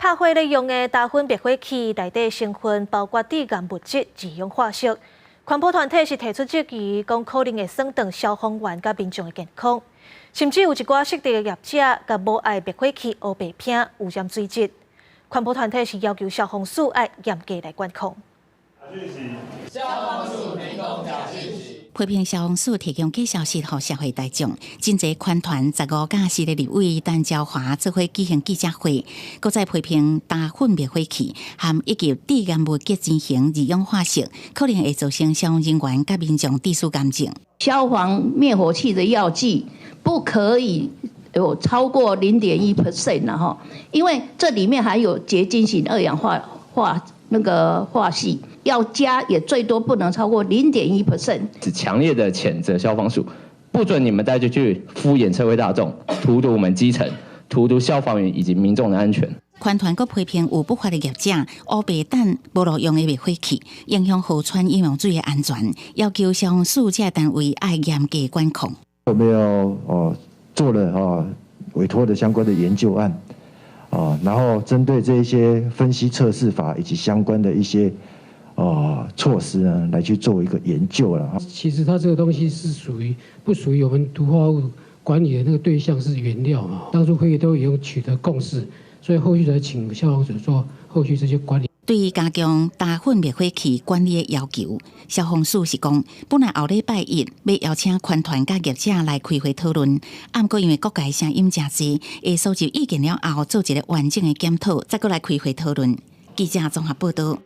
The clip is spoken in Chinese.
拍火咧用的大份灭火器内底成分包括致癌物质、二氧化锡。环保团体是提出质疑，讲可能会损动消防员甲民众的健康，甚至有一寡适地的业者甲无爱灭火器黑白拼污染水质。环保团体是要求消防署要严格来管控。消防署提供假讯息。批评消防署提供假消息予社会大众，真侪款团15驾驶的立委陈昭华做伙举行记者会，搁再批评大份灭火器含以及致癌物结晶型二氧化锡，可能会造成消防人员甲民众地属感情。消防灭火器的药剂不可以有超过0.1% 了哈，因为这里面还有结晶型二氧化锡。要加也最多不能超过0.1%。是强烈的谴责消防署，不准你们再去敷衍社会大众，荼毒我们基层，荼毒消防员以及民众的安全。款团阁批评有不法的业者乌白弹无路用的灭火器，影响河川饮用水的安全，要求消防署这单位要严格管控。我们有做了委托的相关的研究案然后针对这一些分析测试法以及相关的一些措施呢，来去做一个研究了。其实它这个东西是不属于我们毒化物管理的那个对象是原料嘛，当初会议都已经取得共识，所以后续才请消防署做后续这些管理。对于加强大份灭火器管理的要求，消防署是讲，本来后礼拜一要邀请款团甲业者来开会讨论，不过因为各界声音真多，会收集意见了后做一个完整的检讨，再过来开会讨论。记者综合报道。